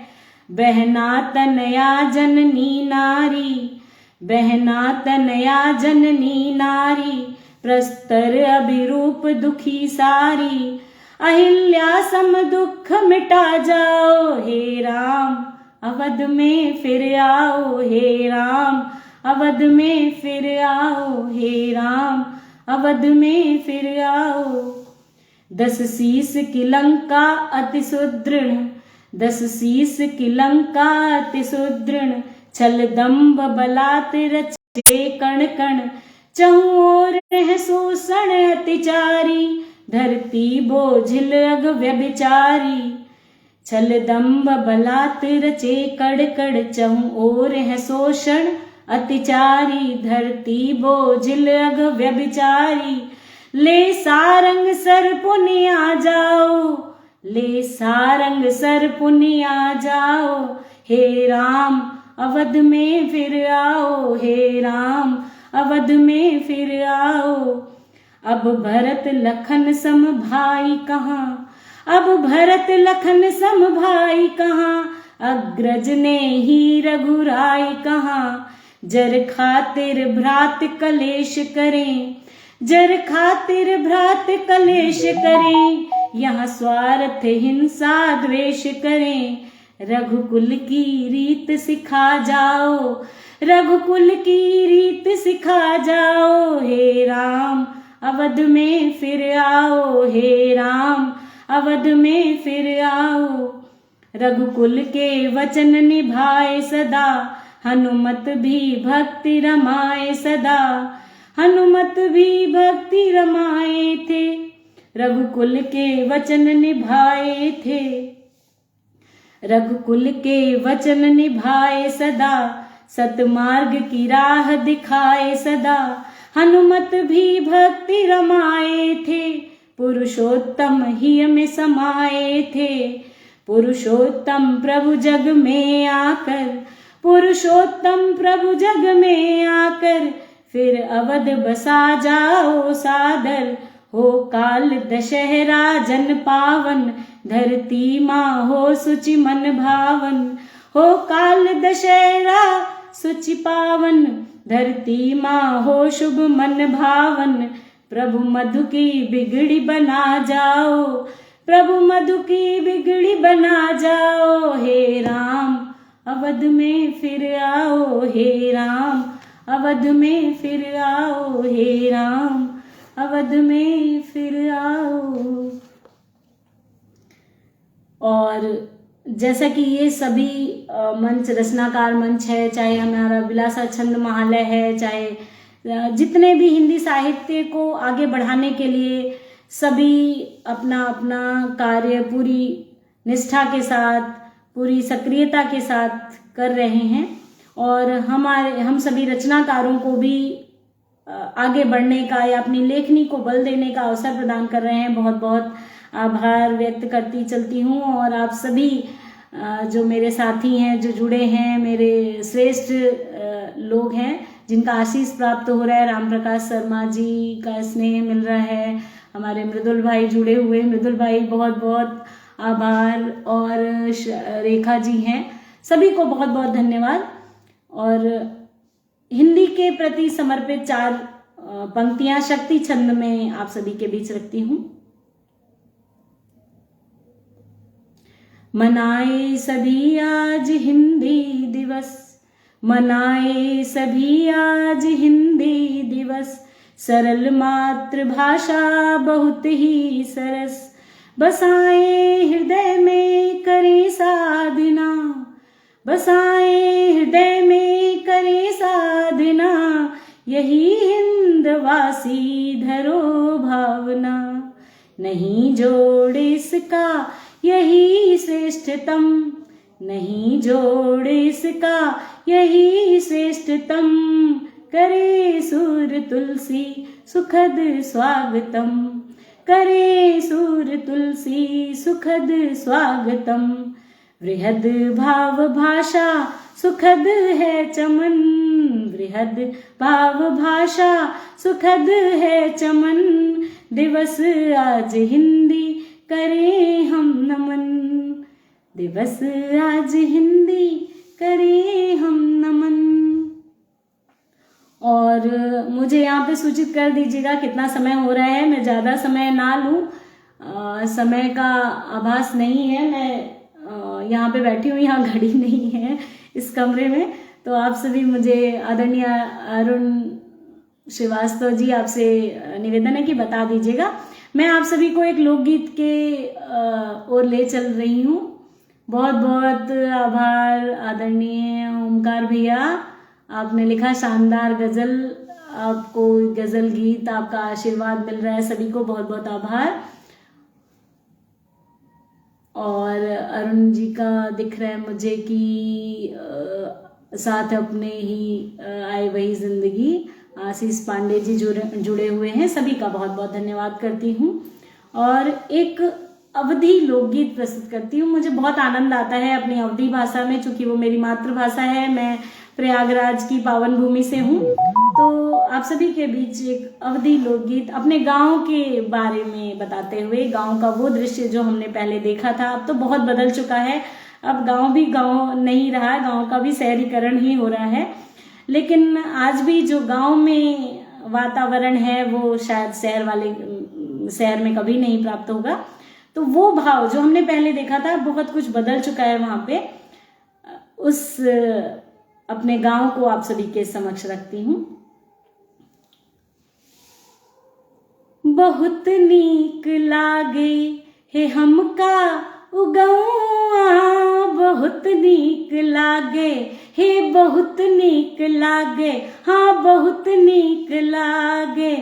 बहना तनया जननी नारी, बहना तनया जननी नारी, प्रस्तर अभिरूप दुखी सारी, अहिल्या सम दुख मिटा जाओ, हे राम अवध में फिर आओ, हे राम अवध में फिर आओ, हे राम अवध में फिर आओ। 10 शीस की लंका अति सुदृढ़, 10 शीस की लंका अति सुदृढ़, छल दम्भ बलात् रचे कण कण, चहुँ ओर है शोषण अतिचारी, धरती बोझिल अग व्यभिचारी, छल दम्भ बलात् रचे कड़ कड़, चहुँ ओर है शोषण अतिचारी, धरती बोझिल अग व्यभिचारी, ले सारंग सर पुनिया जाओ, ले सारंग सर पुनिया जाओ, हे राम अवध में फिर आओ, हे राम अवध में फिर आओ। अब भरत लखन सम भाई कहाँ, अब भरत लखन सम भाई कहाँ, अग्रज ने ही रघुराई कहाँ, जर खातिर भ्रात कलेश करें, जर खातिर भ्रात कलेश करें, यहाँ स्वार्थ हिंसा द्वेष करें, रघुकुल की रीत सिखा जाओ, रघुकुल की रीत सिखा जाओ, हे राम अवध में फिर आओ, हे राम अवध में फिर आओ। रघुकुल के वचन निभाए सदा, हनुमत भी भक्ति रमाए सदा, हनुमत भी भक्ति रमाए थे, रघुकुल के वचन निभाए थे, रघुकुल के वचन निभाए सदा, सतमार्ग की राह दिखाए सदा, हनुमत भी भक्ति रमाए थे, पुरुषोत्तम ही में समाये थे, पुरुषोत्तम प्रभु जग में आकर, पुरुषोत्तम प्रभु जग में आकर, फिर अवध बसा जाओ सादर, हो काल दशहरा जन पावन, धरती माँ हो सुचि मन भावन, हो काल दशहरा सुचि पावन, धरती माँ हो शुभ मन भावन, प्रभु मधु की बिगड़ी बना जाओ, प्रभु मधु की बिगड़ी बना जाओ, हे राम अवध में फिर आओ, हे राम अवध में फिर आओ, हे राम अवध में फिर आओ। और जैसा कि ये सभी मंच रचनाकार मंच है, चाहे हमारा विलासा छंद महालय है, चाहे जितने भी हिंदी साहित्य को आगे बढ़ाने के लिए सभी अपना अपना कार्य पूरी निष्ठा के साथ, पूरी सक्रियता के साथ कर रहे हैं, और हम सभी रचनाकारों को भी आगे बढ़ने का या अपनी लेखनी को बल देने का अवसर प्रदान कर रहे हैं। बहुत बहुत आभार व्यक्त करती चलती हूँ। और आप सभी जो मेरे साथी हैं, जो जुड़े हैं, मेरे श्रेष्ठ लोग हैं जिनका आशीष प्राप्त हो रहा है, राम प्रकाश शर्मा जी का स्नेह मिल रहा है, हमारे मृदुल भाई जुड़े हुए, मृदुल भाई बहुत बहुत आभार, और रेखा जी हैं, सभी को बहुत बहुत धन्यवाद। और हिंदी के प्रति समर्पित 4 पंक्तियां शक्ति छंद में आप सभी के बीच रखती हूँ। मनाए सभी आज हिंदी दिवस, मनाए सभी आज हिंदी दिवस, सरल मातृभाषा बहुत ही सरस, बसाए हृदय में करे साधना, बसाए हृदय में करे साधना, यही हिंदवासी धरो भावना। नहीं जोड़ इसका यही श्रेष्ठतम, नहीं जोड़ इसका यही श्रेष्ठतम, करे सूर तुलसी सुखद स्वागतम, करे सूर तुलसी सुखद स्वागतम। वृहद भाव भाषा सुखद है चमन, वृहद भाव भाषा सुखद है चमन, दिवस आज हिंदी करें हम नमन, दिवस आज हिंदी करें हम नमन। और मुझे यहाँ पे सूचित कर दीजिएगा कितना समय हो रहा है, मैं ज़्यादा समय ना लूँ, समय का आभास नहीं है। मैं यहाँ पे बैठी हूँ, यहाँ घड़ी नहीं है इस कमरे में, तो आप सभी मुझे आदरणीय अरुण श्रीवास्तव जी आपसे निवेदन है कि बता दीजिएगा। मैं आप सभी को एक लोकगीत के ओर ले चल रही हूँ। बहुत बहुत आभार आदरणीय ओमकार भैया, आपने लिखा शानदार गजल, आपको गजल गीत आपका आशीर्वाद मिल रहा है, सभी को बहुत बहुत आभार। और अरुण जी का दिख रहा है मुझे कि साथ अपने ही आए वही जिंदगी, आशीष पांडे जी जुड़े हुए हैं, सभी का बहुत बहुत धन्यवाद करती हूँ। और एक अवधी लोकगीत प्रस्तुत करती हूँ। मुझे बहुत आनंद आता है अपनी अवधी भाषा में, चूंकि वो मेरी मातृभाषा है, मैं प्रयागराज की पावन भूमि से हूँ। तो आप सभी के बीच एक अवधी लोकगीत अपने गांव के बारे में बताते हुए, गांव का वो दृश्य जो हमने पहले देखा था, अब तो बहुत बदल चुका है, अब गांव भी गांव नहीं रहा, गांव का भी शहरीकरण ही हो रहा है। लेकिन आज भी जो गांव में वातावरण है वो शायद शहर में कभी नहीं प्राप्त होगा। तो वो भाव जो हमने पहले देखा था, बहुत कुछ बदल चुका है वहां पे। उस अपने गांव को आप सभी के समक्ष रखती हूँ। बहुत नीक लागे हे हमका उगौआ, बहुत नीक लागे हे बहुत नीक लागे, हाँ बहुत नीक लागे,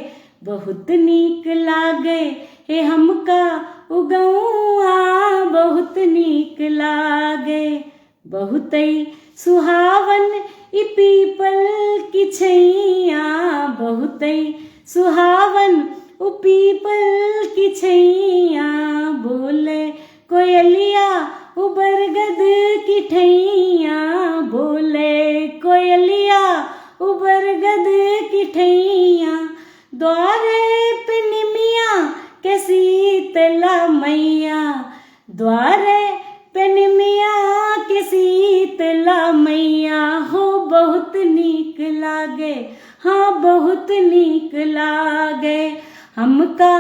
बहुत नीक लागे हे हमका उगौआ, बहुत नीक लागे। बहुतई सुहावन ई पीपल की छैया, बहुतई सुहावन उ पीपल की छैया, बोले कोयलिया उ बरगद की ठैया, बोले कोयलिया उ बरगद की ठैया। द्वारे पे निमिया के शीतला मैया, द्वारे पे निमिया के शीतला मैया, हो बहुत नीक लागे, हाँ बहुत नीक लागे, हमका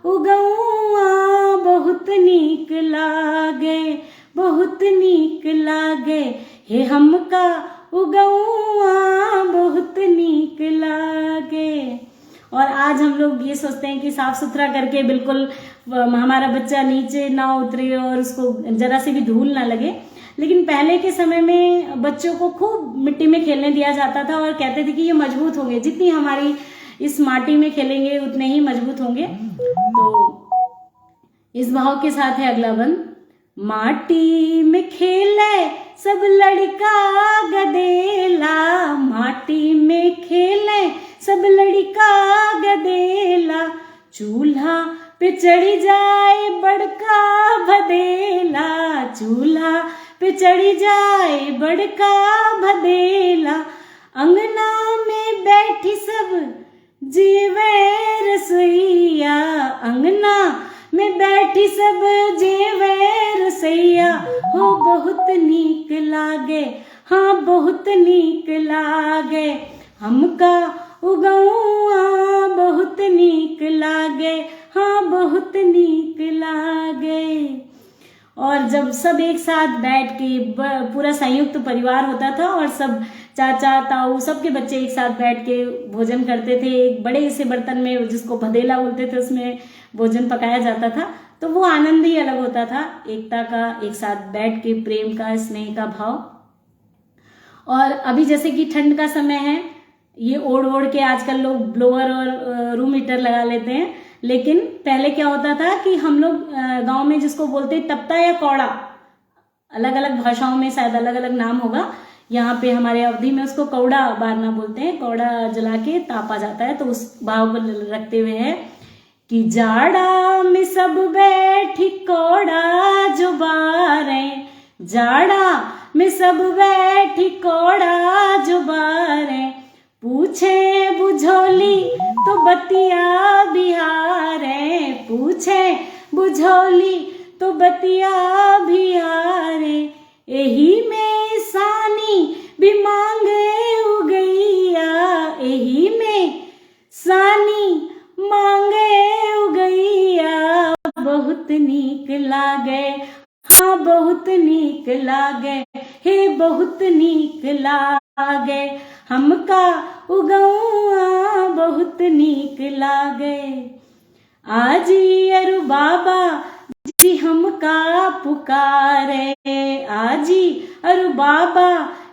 उगौआ बहुत नीक लागे, बहुत नीक लागे हे हमका उगौआ बहुत नीक लागे। और आज हम लोग ये सोचते हैं कि साफ सुथरा करके बिल्कुल हमारा बच्चा नीचे ना उतरे और उसको जरा से भी धूल ना लगे, लेकिन पहले के समय में बच्चों को खूब मिट्टी में खेलने दिया जाता था और कहते थे कि ये मजबूत होंगे, जितनी हमारी इस माटी में खेलेंगे उतने ही मजबूत होंगे। तो इस भाव के साथ है अगला बंद। माटी में खेले सब लड़का गदेला, माटी में खेले सब लड़का गदेला, चूल्हा पे चढ़ी जाए बड़का भदेला, चूल्हा पे चढ़ी जाए बड़का भदेला, अंगना में बैठी सब जीवे रसोईया, अंगना में बैठी सब जीवे रसोईया, हो बहुत नीक लागे, हाँ बहुत नीक लागे, हमका उगौआ बहुत नीक लागे, हाँ बहुत नीक लागे। और जब सब एक साथ बैठ के पूरा संयुक्त परिवार होता था और सब चाचा ताऊ सबके बच्चे एक साथ बैठ के भोजन करते थे, एक बड़े से बर्तन में जिसको भदेला बोलते थे उसमें भोजन पकाया जाता था, तो वो आनंद ही अलग होता था, एकता का, एक साथ बैठ के प्रेम का, स्नेह का भाव। और अभी जैसे कि ठंड का समय है, ये ओढ़ ओढ़ के आजकल लोग ब्लोअर और रूम हीटर लगा लेते हैं, लेकिन पहले क्या होता था कि हम लोग गांव में जिसको बोलते तप्ता या कौड़ा, अलग अलग भाषाओं में शायद अलग अलग नाम होगा, यहाँ पे हमारे अवधि में उसको कौड़ा बारना बोलते हैं। कौड़ा जला के तापा जाता है, तो उस भाव को रखते हुए है कि जाड़ा में सब बैठी कौड़ा जो बारे, जाड़ा में सब बैठी कौड़ा जो बारे, पूछे बुझौली तो बतिया बिहारे, पूछे बुझौली तो बतिया बिहारे, यही में सानी भी मांगे उगैया, यही में सानी मांगे उगैया, बहुत नीक लागे, हाँ बहुत नीक लागे, हे बहुत नीक लागे, हमका उगौआ बहुत नीक लागे। आजी अरु बाबा जी हमका पुकारे, आजी अरु बाबा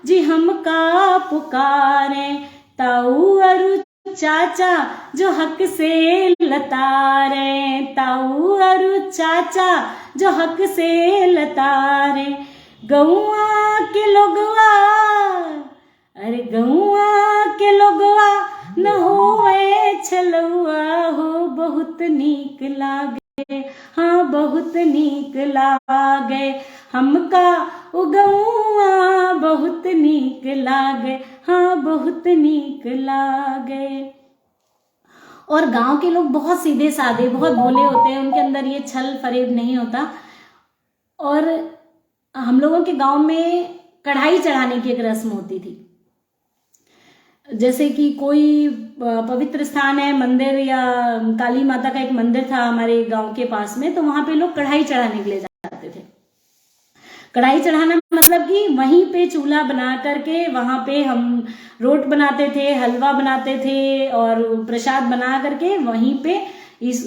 जी हमका पुकारे, ताऊ अरु चाचा जो हक से लतारे, ताऊ अरु चाचा जो हक से लतारे, गौआ के लोगवा, अरे गौआ के लोगवा न होवे छलुआ हो, बहुत नीक लागे, हाँ बहुत नीक लागे, हमका उगौआ बहुत नीक लागे, हाँ बहुत नीक लागे। और गांव के लोग बहुत सीधे साधे, बहुत भोले होते हैं, उनके अंदर ये छल फरेब नहीं होता। और हम लोगों के गांव में कढ़ाई चढ़ाने की एक रस्म होती थी। जैसे कि कोई पवित्र स्थान है, मंदिर या काली माता का एक मंदिर था हमारे गांव के पास में, तो वहां पे लोग कढ़ाई चढ़ाने के लिए जाते थे। कढ़ाई चढ़ाना मतलब कि वहीं पे चूल्हा बना करके वहां पे हम रोट बनाते थे, हलवा बनाते थे और प्रसाद बना करके वहीं पे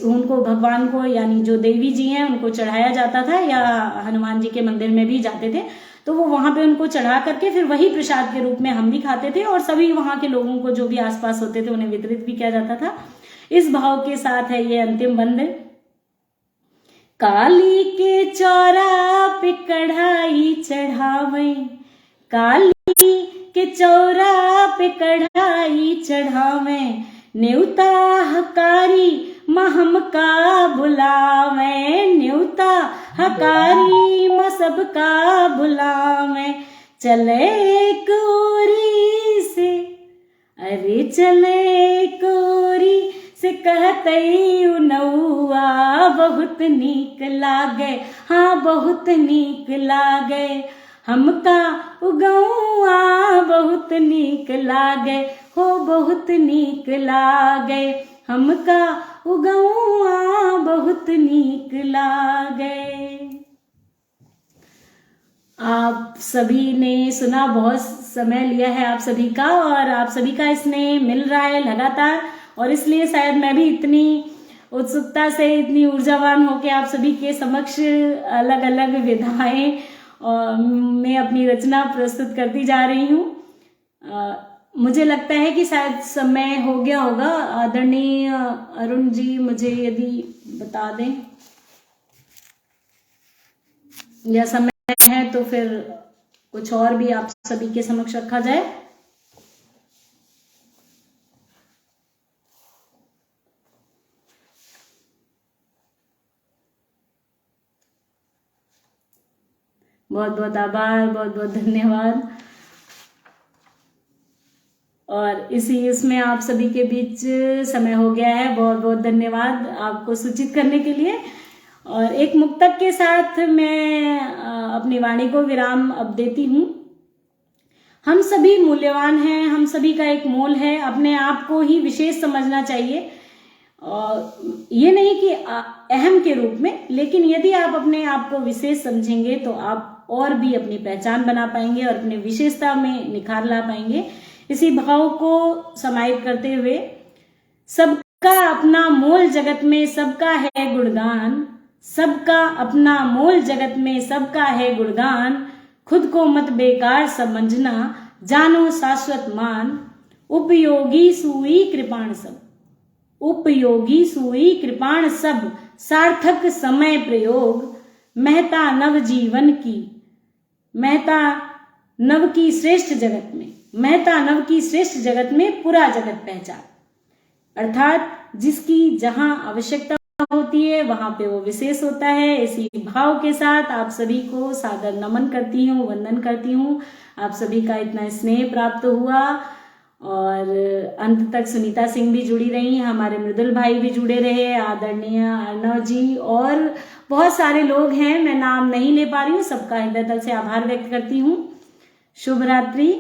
उनको भगवान को, यानी जो देवी जी हैं उनको चढ़ाया जाता था, या हनुमान जी के मंदिर में भी जाते थे, तो वो वहां पे उनको चढ़ा करके फिर वही प्रसाद के रूप में हम भी खाते थे और सभी वहां के लोगों को जो भी आसपास होते थे उन्हें वितरित भी किया जाता था। इस भाव के साथ है ये अंतिम बंद। काली के चौरा पे कढ़ाई चढ़ावे, काली के चौरा पे कढ़ाई चढ़ावे, न्योता हकारी माँ हमका बुलावे, न्योता हकारी माँ सबका बुलावे, चले कोरी से, अरे चले कोरी से कहते उनौआ बहुत नीक लागे, हाँ बहुत नीक लागे, हमका उगौआ बहुत नीक लागे, हो बहुत नीक लागे, हमका उगौआ बहुत नीक लागे। आप सभी ने सुना, बहुत समय लिया है आप सभी का, और आप सभी का इसमें मिल रहा है लगातार, और इसलिए शायद मैं भी इतनी उत्सुकता से, इतनी ऊर्जावान होकर आप सभी के समक्ष अलग अलग विधाएं में अपनी रचना प्रस्तुत करती जा रही हूँ। मुझे लगता है कि शायद समय हो गया होगा। आदरणीय अरुण जी मुझे यदि बता दें, या समय है तो फिर कुछ और भी आप सभी के समक्ष रखा जाए। बहुत बहुत आभार, बहुत बहुत धन्यवाद। और इसमें आप सभी के बीच समय हो गया है, बहुत बहुत धन्यवाद आपको सूचित करने के लिए। और एक मुक्तक के साथ मैं अपनी वाणी को विराम अब देती हूँ। हम सभी मूल्यवान हैं, हम सभी का एक मोल है, अपने आप को ही विशेष समझना चाहिए, और ये नहीं कि अहम के रूप में, लेकिन यदि आप अपने आप को विशेष समझेंगे तो आप और भी अपनी पहचान बना पाएंगे और अपनी विशेषता में निखार ला पाएंगे। इसी भाव को समाहित करते हुए, सबका अपना मोल जगत में सबका है गुणगान, सबका अपना मोल जगत में सबका है गुणगान, खुद को मत बेकार समझना, जानो शाश्वत मान, उपयोगी सुई कृपाण सब, उपयोगी सुई कृपाण सब, सार्थक समय प्रयोग, महता नव जीवन की, महता नव की श्रेष्ठ जगत में, महता नव की श्रेष्ठ जगत में पूरा जगत पहचान। अर्थात जिसकी जहां आवश्यकता होती है वहां पे वो विशेष होता है। इसी भाव के साथ आप सभी को सादर नमन करती हूँ, वंदन करती हूँ। आप सभी का इतना स्नेह प्राप्त हुआ और अंत तक सुनीता सिंह भी जुड़ी रही, हमारे मृदुल भाई भी जुड़े रहे, आदरणीय अर्णव जी और बहुत सारे लोग हैं, मैं नाम नहीं ले पा रही हूँ। सबका हृदय तल से आभार व्यक्त करती हूँ। शुभ रात्रि।